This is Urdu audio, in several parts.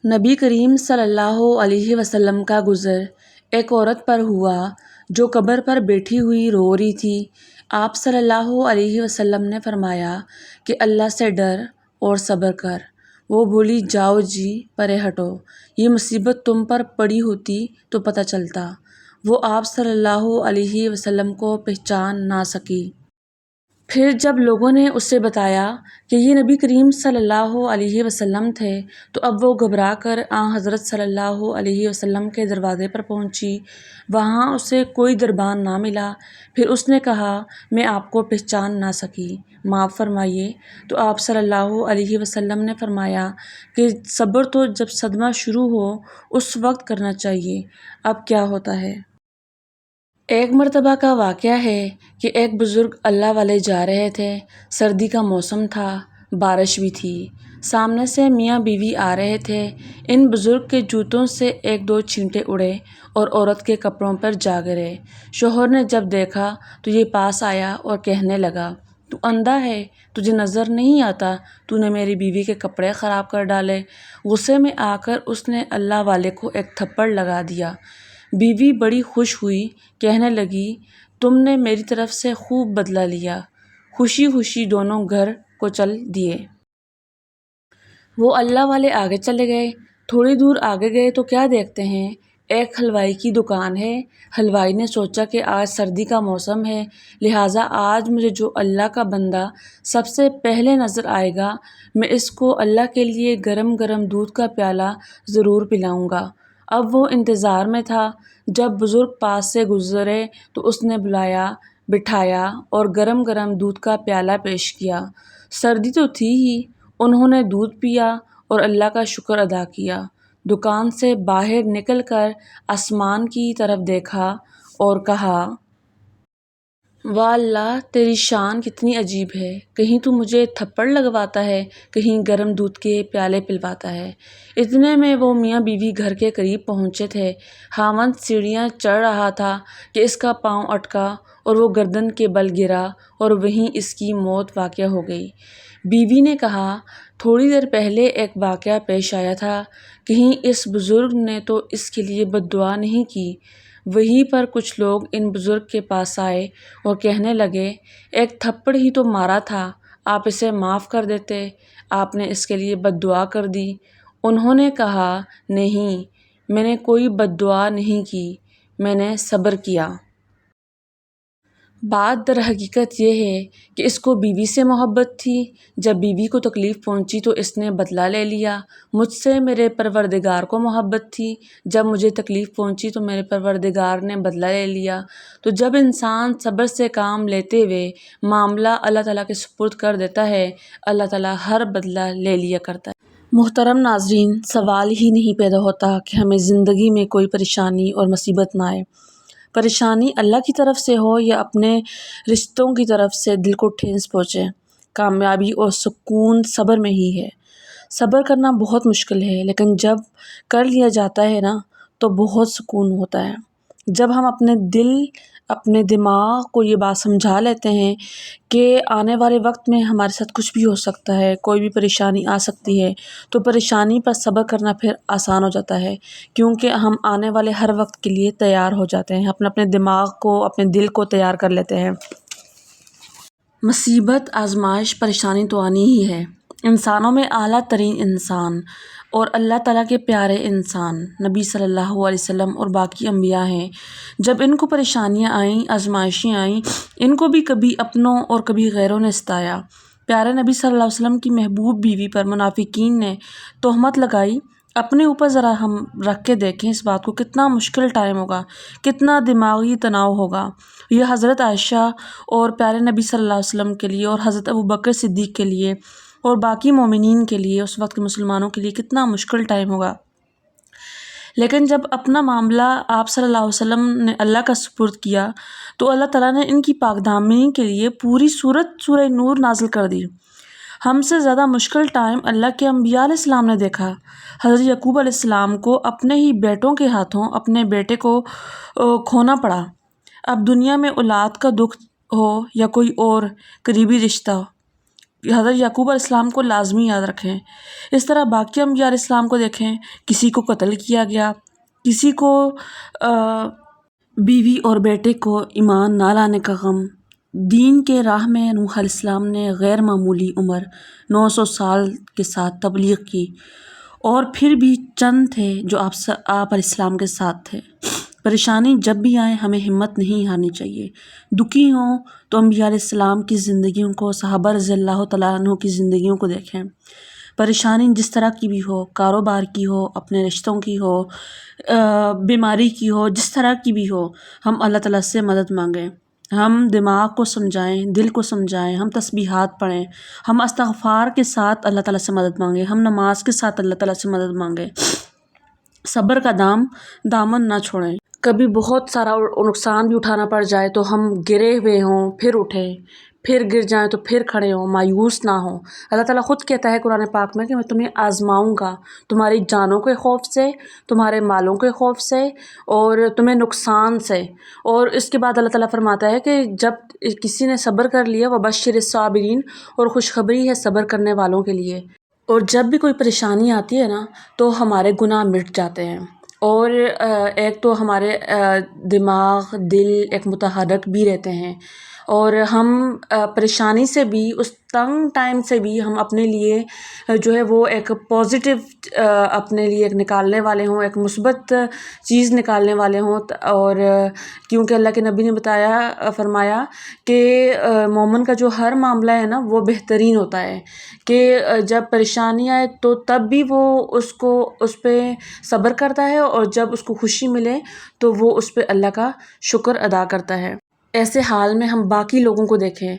نبی کریم صلی اللہ علیہ وسلم کا گزر ایک عورت پر ہوا جو قبر پر بیٹھی ہوئی رو رہی تھی۔ آپ صلی اللہ علیہ وسلم نے فرمایا کہ اللہ سے ڈر اور صبر کر۔ وہ بولی، جاؤ جی پرے ہٹو، یہ مصیبت تم پر پڑی ہوتی تو پتہ چلتا۔ وہ آپ صلی اللہ علیہ وسلم کو پہچان نہ سکی۔ پھر جب لوگوں نے اسے بتایا کہ یہ نبی کریم صلی اللہ علیہ وسلم تھے تو اب وہ گھبرا کر حضرت صلی اللہ علیہ وسلم کے دروازے پر پہنچی۔ وہاں اسے کوئی دربان نہ ملا۔ پھر اس نے کہا، میں آپ کو پہچان نہ سکی، معاف فرمائیے۔ تو آپ صلی اللہ علیہ وسلم نے فرمایا کہ صبر تو جب صدمہ شروع ہو اس وقت کرنا چاہیے۔ اب کیا ہوتا ہے؟ ایک مرتبہ کا واقعہ ہے کہ ایک بزرگ اللہ والے جا رہے تھے۔ سردی کا موسم تھا، بارش بھی تھی۔ سامنے سے میاں بیوی آ رہے تھے۔ ان بزرگ کے جوتوں سے ایک دو چھینٹے اڑے اور عورت کے کپڑوں پر جا گرے۔ شوہر نے جب دیکھا تو یہ پاس آیا اور کہنے لگا، تو اندھا ہے، تجھے نظر نہیں آتا، تو نے میری بیوی کے کپڑے خراب کر ڈالے۔ غصے میں آ کر اس نے اللہ والے کو ایک تھپڑ لگا دیا۔ بیوی بڑی خوش ہوئی، کہنے لگی، تم نے میری طرف سے خوب بدلہ لیا۔ خوشی خوشی دونوں گھر کو چل دیے۔ وہ اللہ والے آگے چلے گئے۔ تھوڑی دور آگے گئے تو کیا دیکھتے ہیں، ایک حلوائی کی دکان ہے۔ حلوائی نے سوچا کہ آج سردی کا موسم ہے، لہٰذا آج مجھے جو اللہ کا بندہ سب سے پہلے نظر آئے گا، میں اس کو اللہ کے لیے گرم گرم دودھ کا پیالہ ضرور پلاؤں گا۔ اب وہ انتظار میں تھا۔ جب بزرگ پاس سے گزرے تو اس نے بلایا، بٹھایا اور گرم گرم دودھ کا پیالہ پیش کیا۔ سردی تو تھی ہی، انہوں نے دودھ پیا اور اللہ کا شکر ادا کیا۔ دکان سے باہر نکل کر آسمان کی طرف دیکھا اور کہا، واہ اللہ، تیری شان کتنی عجیب ہے، کہیں تو مجھے تھپڑ لگواتا ہے، کہیں گرم دودھ کے پیالے پلواتا ہے۔ اتنے میں وہ میاں بیوی گھر کے قریب پہنچے تھے۔ خاوند سیڑھیاں چڑھ رہا تھا کہ اس کا پاؤں اٹکا اور وہ گردن کے بل گرا اور وہیں اس کی موت واقع ہو گئی۔ بیوی نے کہا، تھوڑی دیر پہلے ایک واقعہ پیش آیا تھا، کہیں اس بزرگ نے تو اس کے لیے بد دعا نہیں کی۔ وہیں پر کچھ لوگ ان بزرگ کے پاس آئے اور کہنے لگے، ایک تھپڑ ہی تو مارا تھا، آپ اسے معاف کر دیتے، آپ نے اس کے لیے بد دعا کر دی۔ انہوں نے کہا، نہیں، میں نے کوئی بد دعا نہیں کی، میں نے صبر کیا۔ بات در حقیقت یہ ہے کہ اس کو بیوی سے محبت تھی۔ جب بیوی کو تکلیف پہنچی تو اس نے بدلہ لے لیا۔ مجھ سے میرے پروردگار کو محبت تھی، جب مجھے تکلیف پہنچی تو میرے پروردگار نے بدلہ لے لیا۔ تو جب انسان صبر سے کام لیتے ہوئے معاملہ اللہ تعالیٰ کے سپرد کر دیتا ہے، اللہ تعالیٰ ہر بدلہ لے لیا کرتا ہے۔ محترم ناظرین، سوال ہی نہیں پیدا ہوتا کہ ہمیں زندگی میں کوئی پریشانی اور مصیبت نہ آئے۔ پریشانی اللہ کی طرف سے ہو یا اپنے رشتوں کی طرف سے، دل کو ٹھیس پہنچے۔ کامیابی اور سکون صبر میں ہی ہے۔ صبر کرنا بہت مشکل ہے، لیکن جب کر لیا جاتا ہے نا تو بہت سکون ہوتا ہے۔ جب ہم اپنے دل، اپنے دماغ کو یہ بات سمجھا لیتے ہیں کہ آنے والے وقت میں ہمارے ساتھ کچھ بھی ہو سکتا ہے، کوئی بھی پریشانی آ سکتی ہے، تو پریشانی پر صبر کرنا پھر آسان ہو جاتا ہے، کیونکہ ہم آنے والے ہر وقت کے لیے تیار ہو جاتے ہیں، اپنے دماغ کو، اپنے دل کو تیار کر لیتے ہیں۔ مصیبت، آزمائش، پریشانی تو آنی ہی ہے۔ انسانوں میں اعلیٰ ترین انسان اور اللہ تعالیٰ کے پیارے انسان نبی صلی اللہ علیہ وسلم اور باقی انبیاء ہیں۔ جب ان کو پریشانیاں آئیں، آزمائشیں آئیں، ان کو بھی کبھی اپنوں اور کبھی غیروں نے ستایا۔ پیارے نبی صلی اللہ علیہ وسلم کی محبوب بیوی پر منافقین نے تہمت لگائی۔ اپنے اوپر ذرا ہم رکھ کے دیکھیں اس بات کو، کتنا مشکل ٹائم ہوگا، کتنا دماغی تناؤ ہوگا۔ یہ حضرت عائشہ اور پیارے نبی صلی اللہ علیہ وسلم کے لیے اور حضرت ابوبکر صدیق کے لیے اور باقی مومنین کے لیے، اس وقت کے مسلمانوں کے لیے کتنا مشکل ٹائم ہوگا۔ لیکن جب اپنا معاملہ آپ صلی اللہ علیہ وسلم نے اللہ کا سپرد کیا تو اللہ تعالیٰ نے ان کی پاک دامنی کے لیے پوری سورہ نور نازل کر دی۔ ہم سے زیادہ مشکل ٹائم اللہ کے انبیاء علیہ السلام نے دیکھا۔ حضرت یعقوب علیہ السلام کو اپنے ہی بیٹوں کے ہاتھوں اپنے بیٹے کو کھونا پڑا۔ اب دنیا میں اولاد کا دکھ ہو یا کوئی اور قریبی رشتہ، حضرت یعقوب علیہ السلام کو لازمی یاد رکھیں۔ اس طرح باقی انبیاء علیہ السلام کو دیکھیں، کسی کو قتل کیا گیا، کسی کو بیوی اور بیٹے کو ایمان نہ لانے کا غم۔ دین کے راہ میں نوح علیہ السلام نے غیر معمولی عمر 900 سال کے ساتھ تبلیغ کی، اور پھر بھی چند تھے جو آپ علیہ السلام کے ساتھ تھے۔ پریشانی جب بھی آئے ہمیں ہمت نہیں ہارنی چاہیے۔ دکھی ہوں تو انبیاء علیہ السلام کی زندگیوں کو، صحابہ رضی اللہ تعالیٰ عنہ کی زندگیوں کو دیکھیں۔ پریشانی جس طرح کی بھی ہو، کاروبار کی ہو، اپنے رشتوں کی ہو، بیماری کی ہو، جس طرح کی بھی ہو، ہم اللہ تعالیٰ سے مدد مانگیں۔ ہم دماغ کو سمجھائیں، دل کو سمجھائیں، ہم تسبیحات پڑھیں، ہم استغفار کے ساتھ اللہ تعالیٰ سے مدد مانگیں، ہم نماز کے ساتھ اللہ تعالیٰ سے مدد مانگیں۔ صبر کا دامن نہ چھوڑیں۔ کبھی بہت سارا نقصان بھی اٹھانا پڑ جائے تو ہم گرے ہوئے ہوں پھر اٹھیں، پھر گر جائیں تو پھر کھڑے ہوں، مایوس نہ ہوں۔ اللہ تعالیٰ خود کہتا ہے قرآن پاک میں کہ میں تمہیں آزماؤں گا، تمہاری جانوں کے خوف سے، تمہارے مالوں کے خوف سے، اور تمہیں نقصان سے۔ اور اس کے بعد اللہ تعالیٰ فرماتا ہے کہ جب کسی نے صبر کر لیا، وبشر الصابرین، اور خوشخبری ہے صبر کرنے والوں کے لیے۔ اور جب بھی کوئی پریشانی آتی ہے نا تو ہمارے گناہ مٹ جاتے ہیں، اور ایک تو ہمارے دماغ، دل ایک متحرک بھی رہتے ہیں، اور ہم پریشانی سے بھی، اس تنگ ٹائم سے بھی ہم اپنے لیے جو ہے وہ ایک پازیٹیو اپنے لیے ایک نکالنے والے ہوں، ایک مثبت چیز نکالنے والے ہوں۔ اور کیونکہ اللہ کے نبی نے فرمایا کہ مومن کا جو ہر معاملہ ہے نا وہ بہترین ہوتا ہے، کہ جب پریشانی آئے تو تب بھی وہ اس پہ صبر کرتا ہے، اور جب اس کو خوشی ملے تو وہ اس پہ اللہ کا شکر ادا کرتا ہے۔ ایسے حال میں ہم باقی لوگوں کو دیکھیں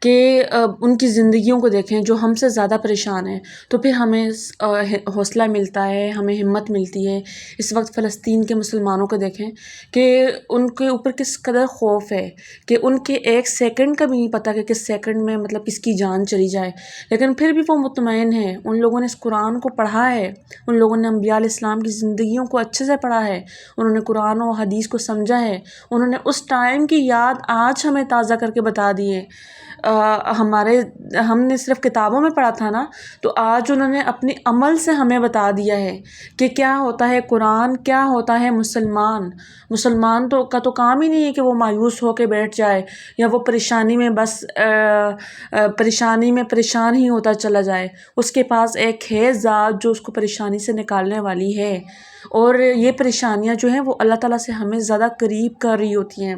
کہ ان کی زندگیوں کو دیکھیں جو ہم سے زیادہ پریشان ہیں، تو پھر ہمیں حوصلہ ملتا ہے، ہمیں ہمت ملتی ہے۔ اس وقت فلسطین کے مسلمانوں کو دیکھیں کہ ان کے اوپر کس قدر خوف ہے، کہ ان کے ایک سیکنڈ کا بھی نہیں پتہ کہ کس سیکنڈ میں مطلب کس کی جان چلی جائے، لیکن پھر بھی وہ مطمئن ہیں۔ ان لوگوں نے اس قرآن کو پڑھا ہے، ان لوگوں نے انبیاء علیہ السلام کی زندگیوں کو اچھے سے پڑھا ہے، انہوں نے قرآن و حدیث کو سمجھا ہے، انہوں نے اس ٹائم کی یاد آج ہمیں تازہ کر کے بتا دیے۔ ہم نے صرف کتابوں میں پڑھا تھا نا، تو آج انہوں نے اپنی عمل سے ہمیں بتا دیا ہے کہ کیا ہوتا ہے قرآن، کیا ہوتا ہے مسلمان کا تو کام ہی نہیں ہے کہ وہ مایوس ہو کے بیٹھ جائے، یا وہ پریشانی میں بس پریشان ہی ہوتا چلا جائے۔ اس کے پاس ایک ہے ذات جو اس کو پریشانی سے نکالنے والی ہے، اور یہ پریشانیاں جو ہیں وہ اللہ تعالیٰ سے ہمیں زیادہ قریب کر رہی ہوتی ہیں۔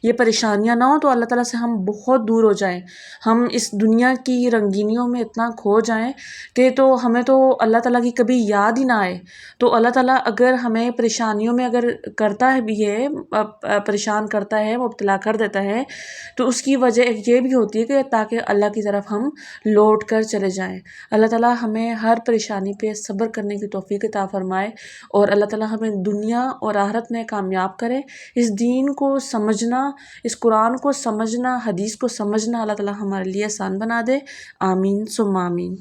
یہ پریشانیاں نہ ہوں تو اللہ تعالیٰ سے ہم بہت دور ہو جائیں، ہم اس دنیا کی رنگینیوں میں اتنا کھو جائیں کہ تو ہمیں تو اللہ تعالیٰ کی کبھی یاد ہی نہ آئے۔ تو اللہ تعالیٰ اگر ہمیں پریشانیوں میں اگر کرتا ہے بھی ہے، پریشان کرتا ہے، مبتلا کر دیتا ہے، تو اس کی وجہ یہ بھی ہوتی ہے کہ تاکہ اللہ کی طرف ہم لوٹ کر چلے جائیں۔ اللہ تعالیٰ ہمیں ہر پریشانی پہ صبر کرنے کی توفیق عطا فرمائے، اور اللہ تعالیٰ ہمیں دنیا اور آخرت میں کامیاب کرے۔ اس دین کو سمجھنا، اس قرآن کو سمجھنا، حدیث کو سمجھنا اللہ تعالیٰ ہمارے لیے آسان بنا دے۔ آمین ثم آمین۔